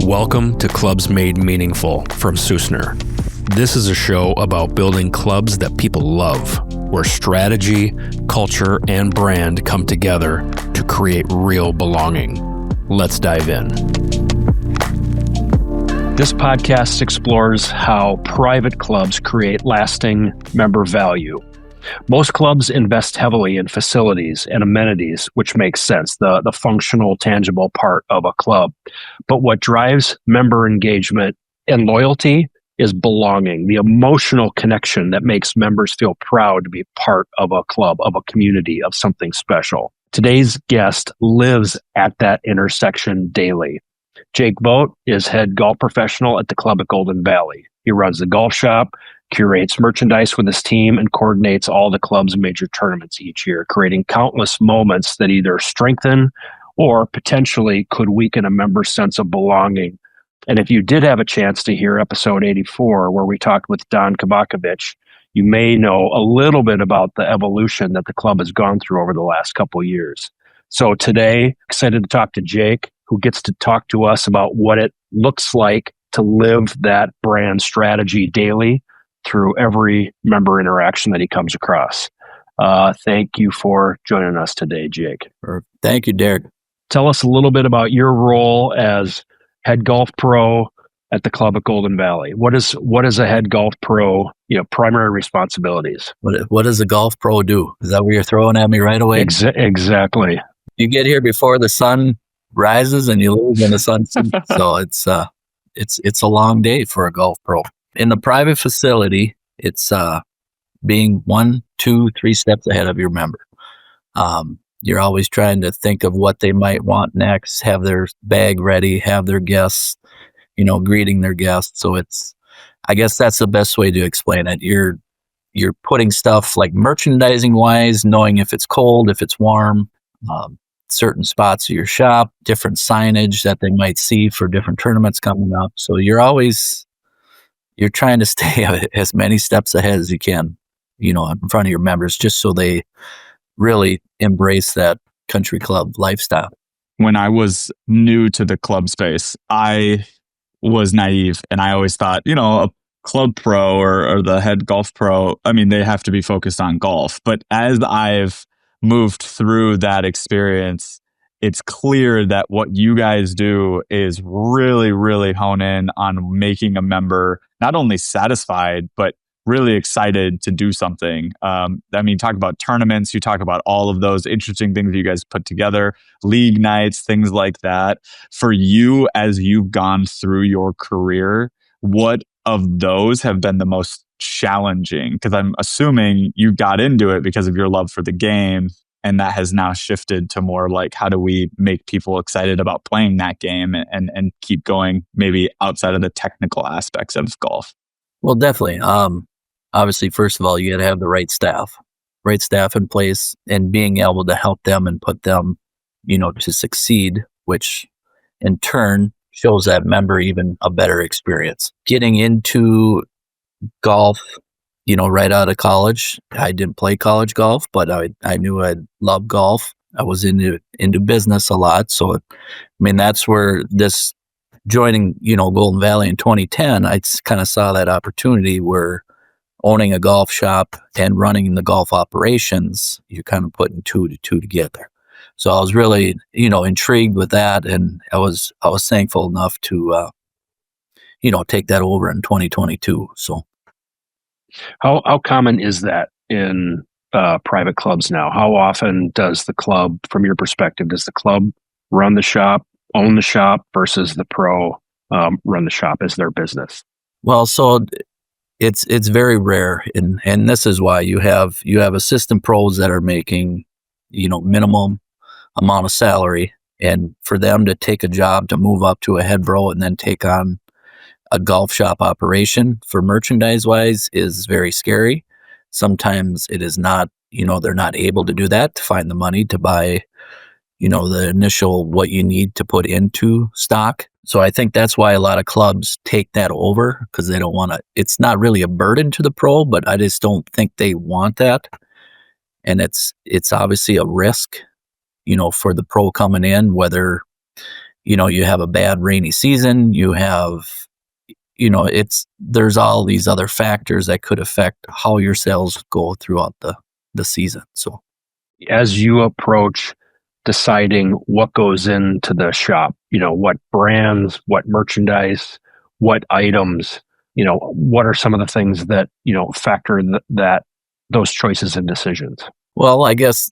Welcome to Clubs Made Meaningful from Susner. This is a show about building clubs that people love, where strategy, culture, and brand come together to create real belonging. Let's dive in. This podcast explores how private clubs create lasting member value. Most clubs invest heavily in facilities and amenities, which makes sense, the functional, tangible part of a club. But what drives member engagement and loyalty is belonging, the emotional connection that makes members feel proud to be part of a club, of a community, of something special. Today's guest lives at that intersection daily. Jake Vogt is head golf professional at the club at Golden Valley. He runs the golf shop, curates merchandise with his team, and coordinates all the club's major tournaments each year, creating countless moments that either strengthen or potentially could weaken a member's sense of belonging. And if you did have a chance to hear episode 84, where we talked with Don Kovakovich, you may know a little bit about the evolution that the club has gone through over the last couple of years. So today, excited to talk to Jake, who gets to talk to us about what it looks like to live that brand strategy daily through every member interaction that he comes across. Thank you for joining us today, Jake. Thank you, Derek. Tell us a little bit about your role as head golf pro at the club at Golden Valley. What is a head golf pro, primary responsibilities? What does a golf pro do? Is that what you're throwing at me right away? Exactly. You get here before the sun rises and you leave when the sun sets. So it's a long day for a golf pro. In the private facility, it's being 1, 2, 3 steps ahead of your member. You're always trying to think of what they might want next, have their bag ready, have their guests, greeting their guests. So I guess that's the best way to explain it. You're putting stuff like merchandising wise, knowing if it's cold, if it's warm, certain spots of your shop, different signage that they might see for different tournaments coming up. So you're trying to stay as many steps ahead as you can, in front of your members, just so they really embrace that country club lifestyle. When I was new to the club space, I was naive and I always thought, a club pro or the head golf pro, they have to be focused on golf. But as I've moved through that experience, it's clear that what you guys do is really, really hone in on making a member not only satisfied, but really excited to do something. Talk about tournaments, you talk about all of those interesting things you guys put together, league nights, things like that. For you, as you've gone through your career, what of those have been the most challenging? Because I'm assuming you got into it because of your love for the game, and that has now shifted to more like, how do we make people excited about playing that game and keep going maybe outside of the technical aspects of golf? Well, definitely. Obviously, first of all, you got to have the right staff in place, and being able to help them and put them, to succeed, which in turn shows that member even a better experience. Getting into golf, right out of college, I didn't play college golf, but I knew I loved golf. I was into business a lot. So, that's where this joining, Golden Valley in 2010, I kind of saw that opportunity where owning a golf shop and running the golf operations, you're kind of putting 2 to 2 together. So I was really, intrigued with that, and I was thankful enough to, take that over in 2022. So, how common is that in private clubs now? How often does the club, from your perspective, does the club run the shop, own the shop, versus the pro run the shop as their business? Well, so it's very rare, and this is why you have assistant pros that are making, minimum amount of salary, and for them to take a job to move up to a head pro and then take on a golf shop operation for merchandise wise is very scary. Sometimes it is not, they're not able to do that, to find the money to buy, the initial what you need to put into stock. So I think that's why a lot of clubs take that over, because they don't want to, it's not really a burden to the pro, but I just don't think they want that. And it's obviously a risk, for the pro coming in, whether, you have a bad rainy season, you have, there's all these other factors that could affect how your sales go throughout the season. So As you approach deciding what goes into the shop, what brands, what merchandise, what items, what are some of the things that, factor that those choices and decisions? well, I guess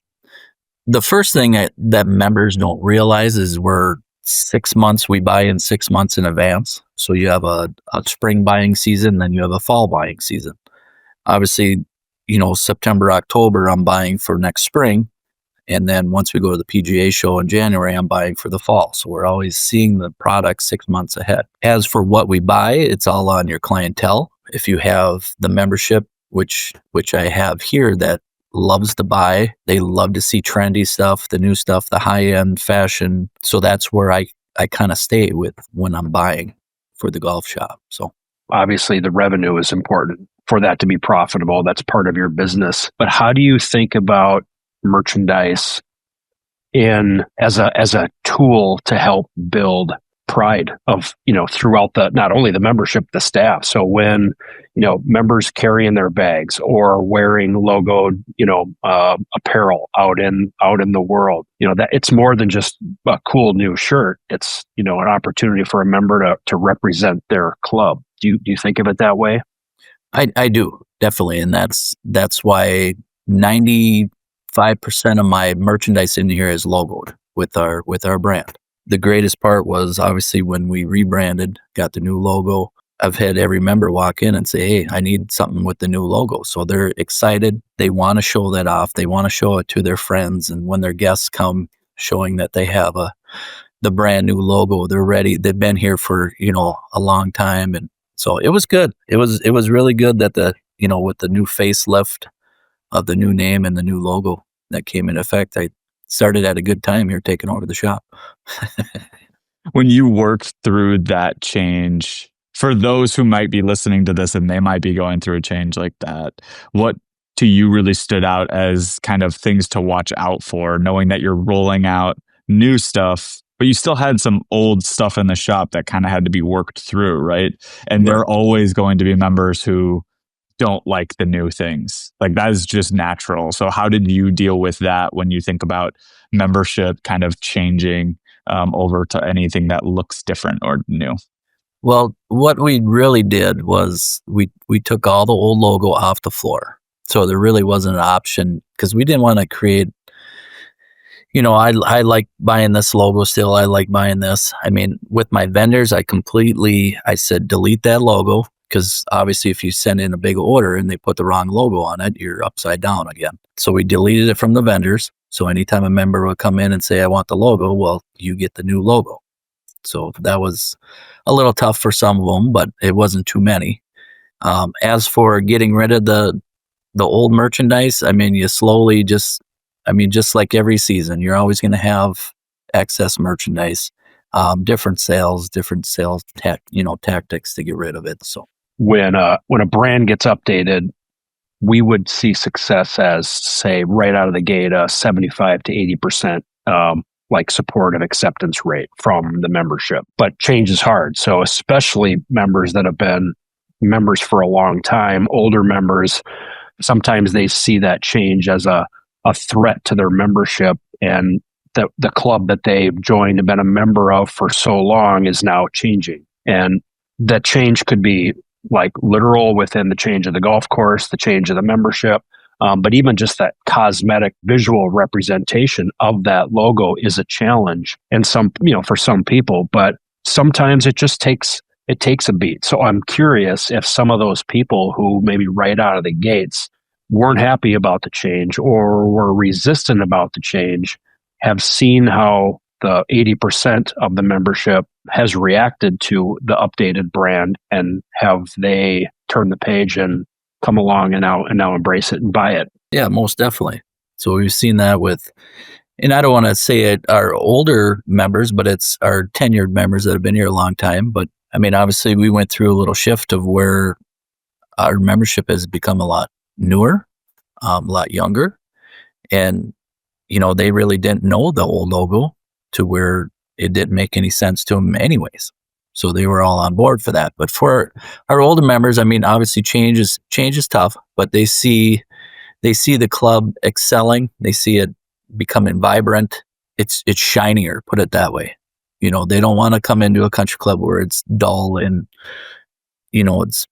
the first thing that members don't realize is we buy in 6 months in advance. So you have a spring buying season, then you have a fall buying season. Obviously, September, October, I'm buying for next spring. And then once we go to the PGA show in January, I'm buying for the fall. So we're always seeing the product 6 months ahead. As for what we buy, it's all on your clientele. If you have the membership, which I have here, that loves to buy, they love to see trendy stuff, the new stuff, the high-end fashion. So that's where I kind of stay with when I'm buying for the golf shop. So Obviously, the revenue is important for that to be profitable. That's part of your business. But how do you think about merchandise as a tool to help build pride of throughout not only the membership, the staff? So when members carrying their bags or wearing logoed apparel out in the world, that it's more than just a cool new shirt. It's an opportunity for a member to represent their club. Do you think of it that way? I do, definitely, and that's why 95% of my merchandise in here is logoed with our brand. The greatest part was obviously when we rebranded, got the new logo. I've had every member walk in and say, "Hey, I need something with the new logo." So they're excited. They want to show that off. They want to show it to their friends, and when their guests come, showing that they have the brand new logo, they're ready. They've been here for a long time, and so it was good. It was really good that with the new facelift of the new name and the new logo that came into effect, I started at a good time here taking over the shop. When you worked through that change, for those who might be listening to this and they might be going through a change like that, what to you really stood out as kind of things to watch out for, knowing that you're rolling out new stuff, but you still had some old stuff in the shop that kind of had to be worked through, right? And there are always going to be members who don't like the new things. Like that is just natural. So how did you deal with that when you think about membership kind of changing over to anything that looks different or new? Well, what we really did was we took all the old logo off the floor. So there really wasn't an option because we didn't want to create, I like buying this logo still. I like buying this. I mean, with my vendors, I said, delete that logo. Because obviously if you send in a big order and they put the wrong logo on it, you're upside down again. So we deleted it from the vendors. So anytime a member would come in and say, "I want the logo," well, you get the new logo. So that was a little tough for some of them, but it wasn't too many. As for getting rid of the old merchandise, I mean, you slowly just like every season, you're always going to have excess merchandise, different sales tactics to get rid of it. So When a brand gets updated, we would see success as, say, right out of the gate, a 75 to 80% like support and acceptance rate from the membership. But change is hard. So especially members that have been members for a long time, older members, sometimes they see that change as a threat to their membership, and the club that they've joined and been a member of for so long is now changing. And that change could be like literal within the change of the golf course, the change of the membership, but even just that cosmetic visual representation of that logo is a challenge. And for some people, but sometimes it just takes a beat. So I'm curious if some of those people who maybe right out of the gates weren't happy about the change or were resistant about the change have seen how the 80% of the membership has reacted to the updated brand, and have they turned the page and come along and now embrace it and buy it? yeah, most definitely. So we've seen that and I don't want to say it our older members, but it's our tenured members that have been here a long time. But I mean, obviously we went through a little shift of where our membership has become a lot newer, a lot younger. And, they really didn't know the old logo to where it didn't make any sense to them anyways. So they were all on board for that. But for our older members, I mean, obviously change is tough, but they see the club excelling. They see it becoming vibrant. It's shinier, put it that way. You know, they don't want to come into a country club where it's dull and, you know, it's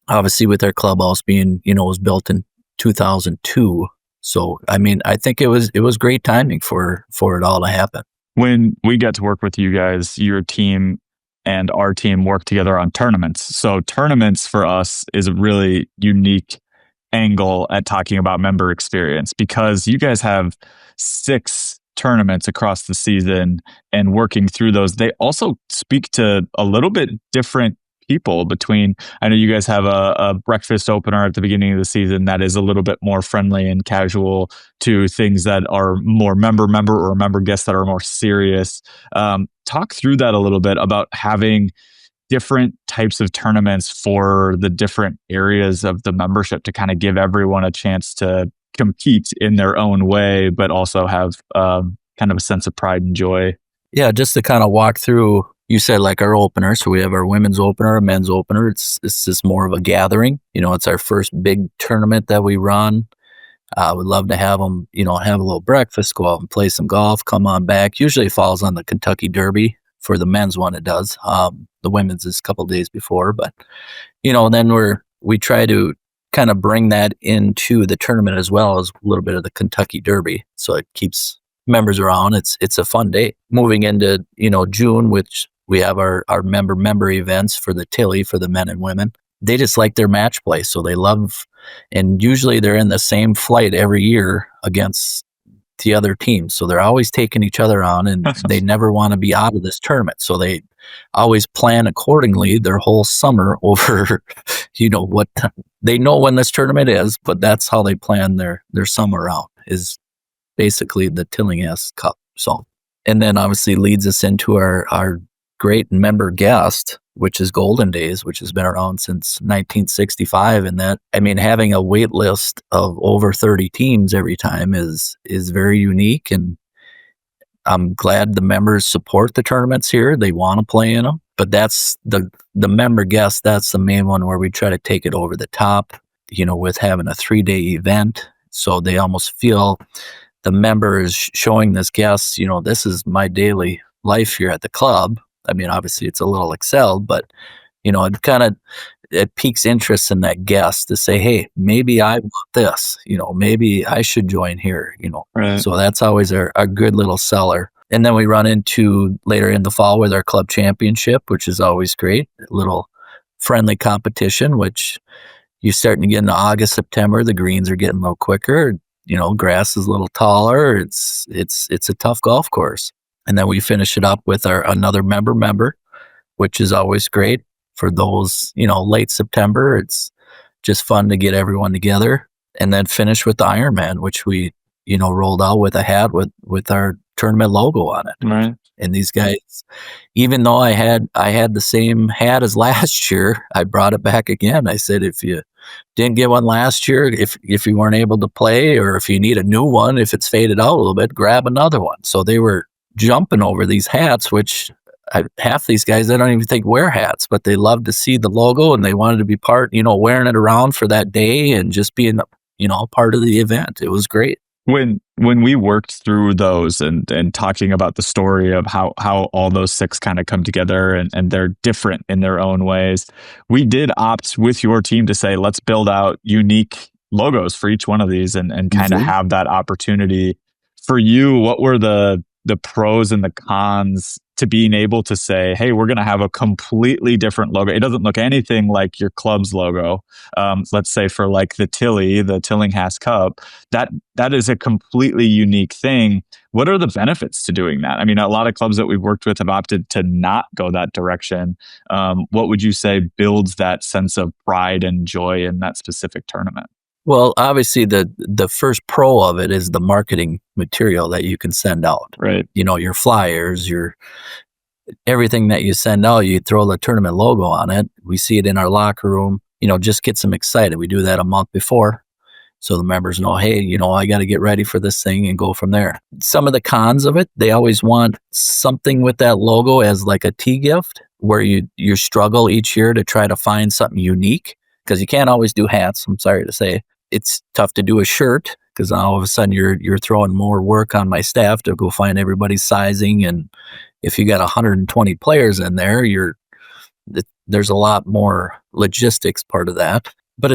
obviously with their clubhouse being, you know, it was built in 2002. So, I mean, I think it was great timing for it all to happen. When we get to work with you guys, your team and our team work together on tournaments. So tournaments for us is a really unique angle at talking about member experience, because you guys have 6 tournaments across the season, and working through those, they also speak to a little bit different people. Between, I know you guys have a breakfast opener at the beginning of the season that is a little bit more friendly and casual, to things that are more member or member guests that are more serious. Talk through that a little bit about having different types of tournaments for the different areas of the membership, to kind of give everyone a chance to compete in their own way, but also have kind of a sense of pride and joy. Yeah, just to kind of walk through, you said like our opener. So we have our women's opener, a men's opener. It's just more of a gathering. You know, it's our first big tournament that we run. We'd love to have them, you know, have a little breakfast, go out and play some golf, come on back. Usually it falls on the Kentucky Derby. For the men's one, it does. The women's is a couple days before, but, you know, then we try to kind of bring that into the tournament as well as a little bit of the Kentucky Derby. So it keeps members around. It's a fun day. Moving into, you know, June, which we have our member events for the Tilly for the men and women. They just like their match play. So they love, and usually they're in the same flight every year against the other team. So they're always taking each other on, and they never want to be out of this tournament. So they always plan accordingly their whole summer over, you know, what they know when this tournament is, but that's how they plan their summer out, is basically the Tillinghast Cup. So, and then obviously leads us into our great member guest, which is Golden Days, which has been around since 1965. And that, I mean, having a wait list of over 30 teams every time is very unique. And I'm glad the members support the tournaments here. They want to play in them. But that's the member guest, that's the main one where we try to take it over the top, you know, with having a 3-day event. So they almost feel the member is showing this guest, you know, this is my daily life here at the club. I mean, obviously it's a little excelled, but, you know, it piques interest in that guest to say, hey, maybe I want this, you know, maybe I should join here, you know. Right. So that's always a good little seller. And then we run into later in the fall with our club championship, which is always great. A little friendly competition, which you're starting to get into August, September. The greens are getting a little quicker. You know, grass is a little taller. It's a tough golf course. And then we finish it up with another member, which is always great for those, you know, late September. It's just fun to get everyone together, and then finish with the Ironman, which we, you know, rolled out with a hat with our tournament logo on it. Right. And these guys, even though I had the same hat as last year, I brought it back again. I said, if you didn't get one last year, if you weren't able to play, or if you need a new one, if it's faded out a little bit, grab another one. So they were jumping over these hats, which half these guys, I don't even think wear hats, but they love to see the logo, and they wanted to be part, you know, wearing it around for that day and just being, you know, part of the event. It was great. When we worked through those and talking about the story of how all those 6 kind of come together, and they're different in their own ways, we did opt with your team to say, let's build out unique logos for each one of these, and kind of have that opportunity. For you, what were the pros and the cons to being able to say, hey, we're going to have a completely different logo? It doesn't look anything like your club's logo. Let's say for like the Tillinghast Cup, that is a completely unique thing. What are the benefits to doing that? I mean, a lot of clubs that we've worked with have opted to not go that direction. What would you say builds that sense of pride and joy in that specific tournament? Well, obviously the first pro of it is the marketing material that you can send out. Right. You know, your flyers, your everything that you send out, you throw the tournament logo on it. We see it in our locker room, you know, just gets them excited. We do that a month before. So the members know, hey, I got to get ready for this thing and go from there. Some of the cons of it, they always want something with that logo as like a tee gift, where you struggle each year to try to find something unique, because you can't always do hats. I'm sorry to say. It's tough to do a shirt, because all of a sudden you're throwing more work on my staff to go find everybody's sizing. And if you got 120 players in there, there's a lot more logistics part of that. But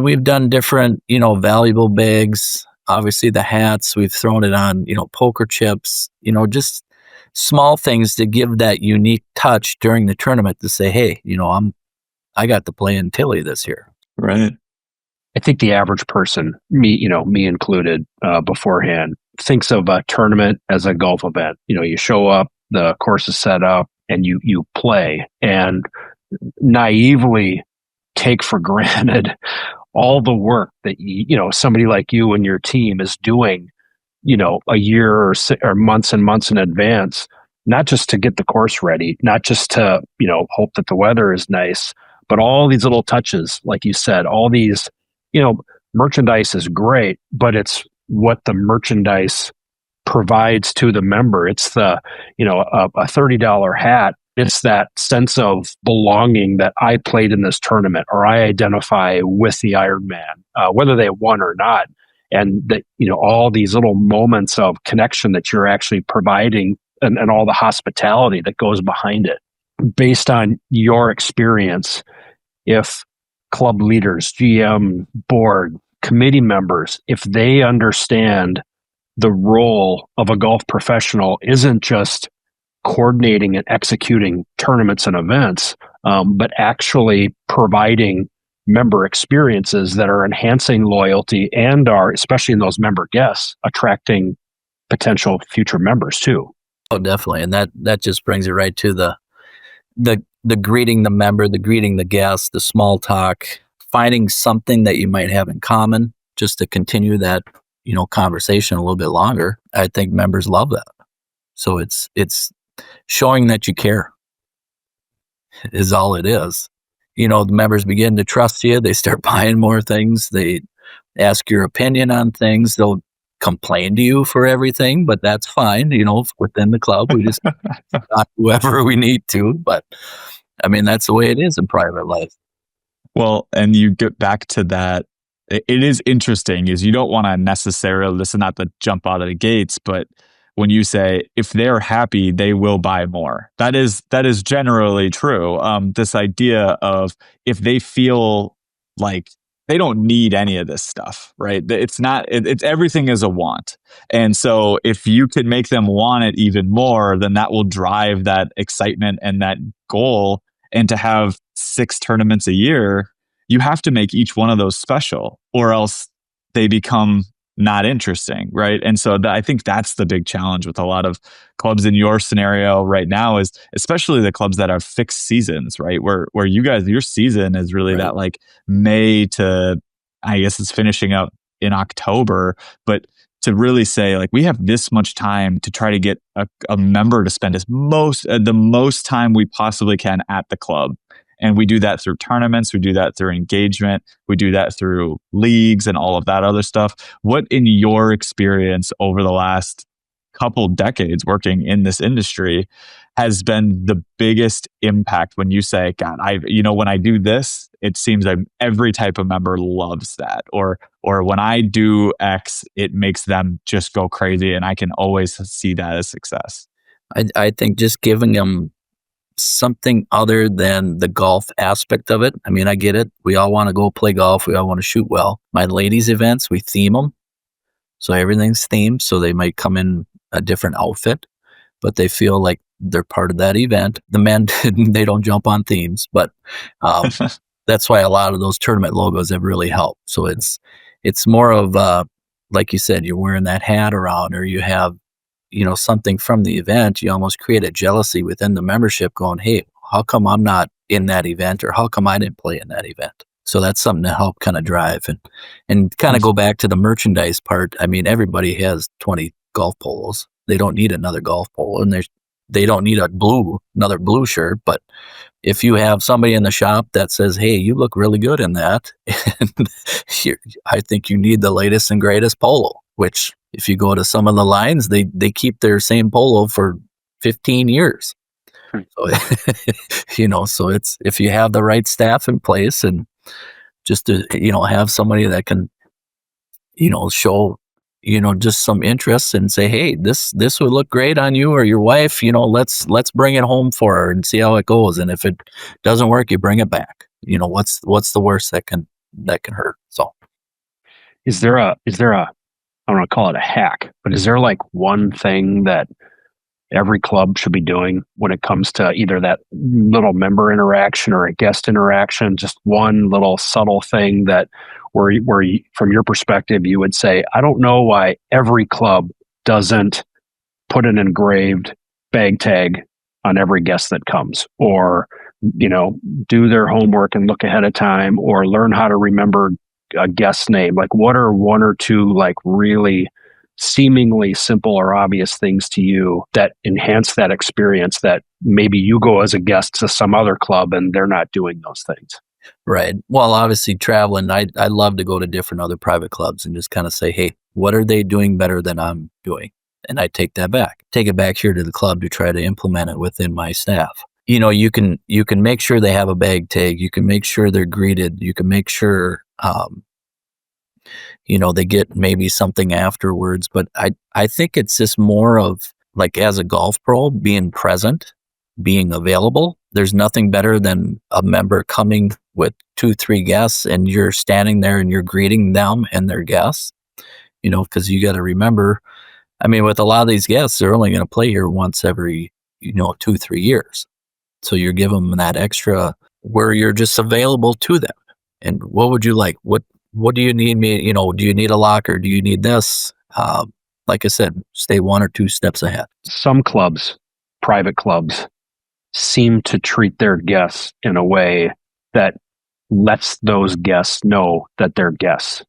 we've done different, valuable bags, obviously the hats, we've thrown it on, poker chips, just small things to give that unique touch during the tournament to say, hey, I got to play in Tilly this year. Right. I think the average person, me included, beforehand, thinks of a tournament as a golf event. You show up, the course is set up, and you play, and naively take for granted all the work that somebody like you and your team is doing, a year or months and months in advance, not just to get the course ready, not just to hope that the weather is nice, but all these little touches, like you said, all these, merchandise is great, but it's what the merchandise provides to the member. It's the a $30 hat. It's that sense of belonging that I played in this tournament, or I identify with the Ironman, whether they won or not. And that, all these little moments of connection that you're actually providing, and all the hospitality that goes behind it. Based on your experience, if club leaders, GM, board, committee members, if they understand the role of a golf professional isn't just coordinating and executing tournaments and events, but actually providing member experiences that are enhancing loyalty and are, especially in those member guests, attracting potential future members too. Oh, definitely. And that just brings it right to the greeting the member, the greeting the guest, the small talk, finding something that you might have in common just to continue that, conversation a little bit longer. I think members love that. So it's showing that you care is all it is. The members begin to trust you. They start buying more things. They ask your opinion on things. They'll complain to you for everything, but that's fine. Within the club, we just talk whoever we need to. But that's the way it is in private life. Well, and you get back to that. It is interesting, is you don't want to necessarily, listen, not to jump out of the gates, but when you say, if they're happy, they will buy more. That is generally true. This idea of, if they feel like they don't need any of this stuff, right? It's everything is a want. And so if you can make them want it even more, then that will drive that excitement and that goal. And to have 6 tournaments a year, you have to make each one of those special, or else they become not interesting, right? And so I think that's the big challenge with a lot of clubs in your scenario right now, is especially the clubs that have fixed seasons, right? Where you guys, your season is really right, that like May to, I guess it's finishing up in October, but to really say, like, we have this much time to try to get a member to spend the most time we possibly can at the club. And we do that through tournaments. We do that through engagement. We do that through leagues and all of that other stuff. What, in your experience over the last couple decades working in this industry, has been the biggest impact when you say, God, when I do this, it seems like every type of member loves that, or when I do X, it makes them just go crazy, and I can always see that as success? I think just giving them something other than the golf aspect of it. I get it. We all want to go play golf. We all want to shoot well. My ladies' events, we theme them. So everything's themed. So they might come in a different outfit, but they feel like they're part of that event. The men, they don't jump on themes, but that's why a lot of those tournament logos have really helped. So it's more of, like you said, you're wearing that hat around, or you have, something from the event. You almost create a jealousy within the membership going, hey, how come I'm not in that event, or how come I didn't play in that event? So that's something to help kind of drive and kind of go back to the merchandise part. Everybody has 20 golf polos. They don't need another golf polo, and they don't need another blue shirt, but if you have somebody in the shop that says, hey, you look really good in that, and I think you need the latest and greatest polo, which if you go to some of the lines, they keep their same polo for 15 years. So, so it's, if you have the right staff in place and just to, have somebody that can, show, just some interest and say, hey, this would look great on you or your wife, let's bring it home for her and see how it goes. And if it doesn't work, you bring it back. What's the worst that can hurt? So is there a, I don't want to call it a hack, but is there like one thing that every club should be doing when it comes to either that little member interaction or a guest interaction? Just one little subtle thing that where you, from your perspective, you would say, I don't know why every club doesn't put an engraved bag tag on every guest that comes, or, do their homework and look ahead of time, or learn how to remember a guest's name. Like, what are one or two like really seemingly simple or obvious things to you that enhance that experience that maybe you go as a guest to some other club and they're not doing those things? Right. Well, obviously traveling, I love to go to different other private clubs and just kind of say, hey, what are they doing better than I'm doing? And I take it back here to the club to try to implement it within my staff. You can make sure they have a bag tag. You can make sure they're greeted. You can make sure, they get maybe something afterwards. But I think it's just more of like, as a golf pro, being present, being available. There's nothing better than a member coming with 2-3 guests and you're standing there and you're greeting them and their guests, because you got to remember, I mean, with a lot of these guests, they're only going to play here once every, 2-3 years. So you're giving them that extra where you're just available to them. And what would you like? What do you need me? Do you need a locker? Do you need this? Like I said, stay 1 or 2 steps ahead. Some clubs, private clubs, seem to treat their guests in a way that lets those guests know that they're guests.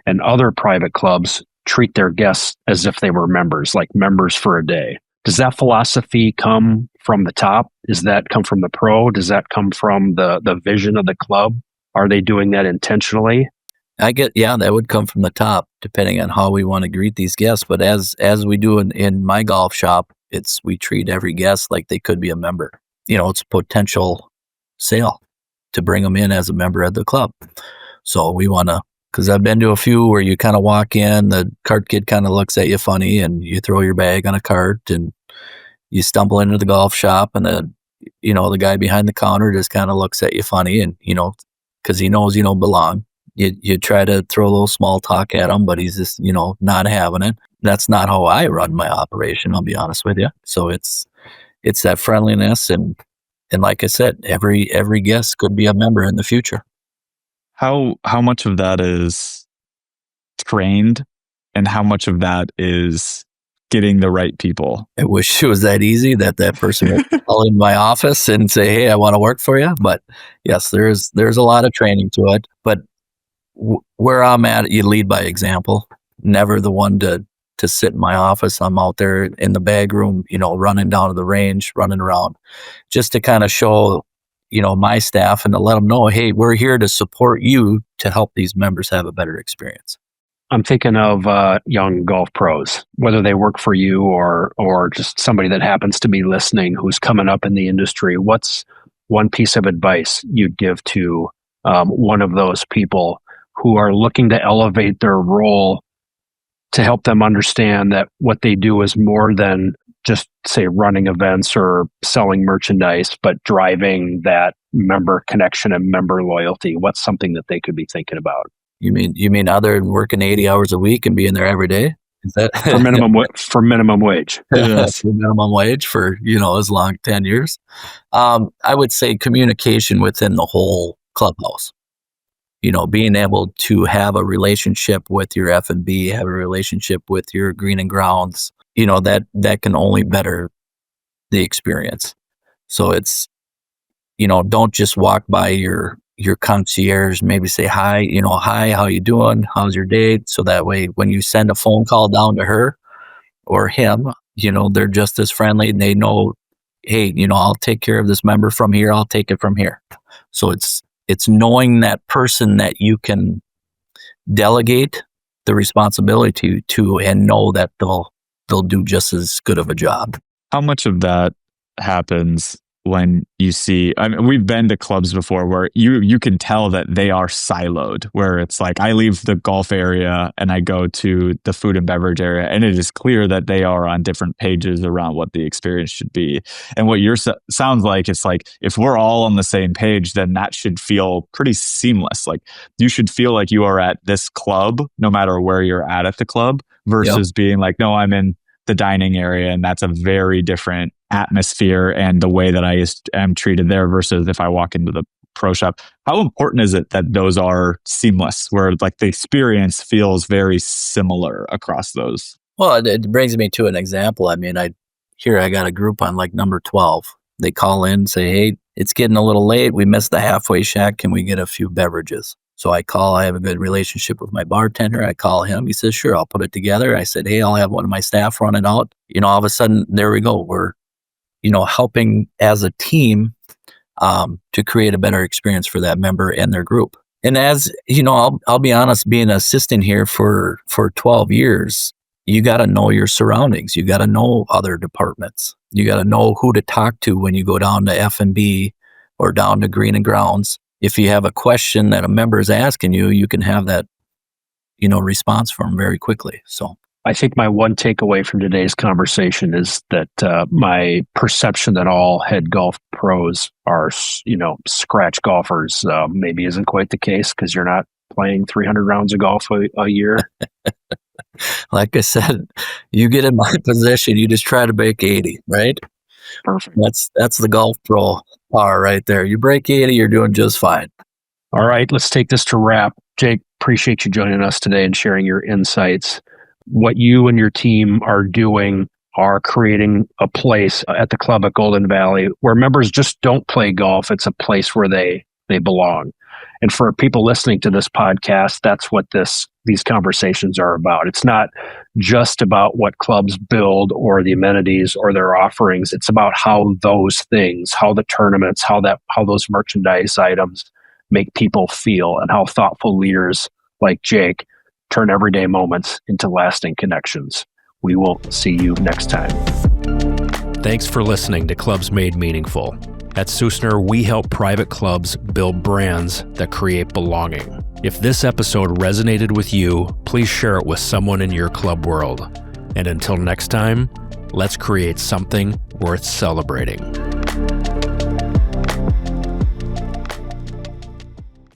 And other private clubs treat their guests as if they were members, like members for a day. Does that philosophy come from the top? Does that come from the pro? Does that come from the vision of the club? Are they doing that intentionally? That would come from the top, depending on how we want to greet these guests. But as we do in my golf shop, we treat every guest like they could be a member. It's a potential sale to bring them in as a member of the club. So we want to, because I've been to a few where you kind of walk in, the cart kid kind of looks at you funny, and you throw your bag on a cart, and you stumble into the golf shop, and the guy behind the counter just kind of looks at you funny, and because he knows you don't belong. You try to throw a little small talk at him, but he's just, not having it. That's not how I run my operation, I'll be honest with you. So it's that friendliness, and like I said, every guest could be a member in the future. How much of that is trained, and how much of that is getting the right people? I wish it was that easy that person would call in my office and say, hey, I want to work for you. But yes, there's a lot of training to it. But where I'm at, you lead by example. Never the one to sit in my office. I'm out there in the bag room, running down to the range, running around, just to kind of show, my staff and to let them know, hey, we're here to support you to help these members have a better experience. I'm thinking of young golf pros, whether they work for you or just somebody that happens to be listening who's coming up in the industry. What's one piece of advice you'd give to one of those people who are looking to elevate their role to help them understand that what they do is more than just, say, running events or selling merchandise, but driving that member connection and member loyalty? What's something that they could be thinking about? You mean other than working 80 hours a week and being there every day? Is that for minimum wage? Yes. For minimum wage for, as long 10 years. I would say communication within the whole clubhouse. Being able to have a relationship with your F&B, have a relationship with your green and grounds, that can only better the experience. So it's, don't just walk by your concierge, maybe say hi, hi, how you doing? How's your day? So that way, when you send a phone call down to her or him, they're just as friendly, and they know, hey, I'll take care of this member from here. I'll take it from here. So it's knowing that person that you can delegate the responsibility to, and know that they'll do just as good of a job. How much of that happens when you see, I mean, we've been to clubs before where you can tell that they are siloed, where it's like I leave the golf area and I go to the food and beverage area, and it is clear that they are on different pages around what the experience should be. And what yours sounds like, it's like if we're all on the same page, then that should feel pretty seamless. Like you should feel like you are at this club, no matter where you're at the club, versus being like, no, I'm in the dining area, and that's a very different atmosphere and the way that I am treated there versus if I walk into the pro shop. How important is it that those are seamless, where like the experience feels very similar across those? Well, it brings me to an example. I mean, I got a group on like number 12. They call in, say, hey, it's getting a little late. We missed the halfway shack. Can we get a few beverages? So I have a good relationship with my bartender. I call him. He says, sure, I'll put it together. I said, hey, I'll have one of my staff run it out. All of a sudden, there we go. We're, helping as a team to create a better experience for that member and their group. And as, I'll be honest, being an assistant here for 12 years, you got to know your surroundings. You got to know other departments. You got to know who to talk to when you go down to F&B or down to Green and Grounds. If you have a question that a member is asking you, you can have that, response from them very quickly. So I think my one takeaway from today's conversation is that my perception that all head golf pros are, scratch golfers maybe isn't quite the case, because you're not playing 300 rounds of golf a year. Like I said, you get in my position, you just try to break 80, right? Perfect. That's the golf pro par right there. You break 80, you're doing just fine. All right, let's take this to wrap. Jake, appreciate you joining us today and sharing your insights. What you and your team are doing are creating a place at the club at Golden Valley where members just don't play golf. It's a place where they belong. And for people listening to this podcast, that's what these conversations are about. It's not just about what clubs build or the amenities or their offerings. It's about how those things, how the tournaments, how those merchandise items make people feel, and how thoughtful leaders like Jake turn everyday moments into lasting connections. We will see you next time. Thanks for listening to Clubs Made Meaningful. At Susner, we help private clubs build brands that create belonging. If this episode resonated with you, please share it with someone in your club world. And until next time, let's create something worth celebrating.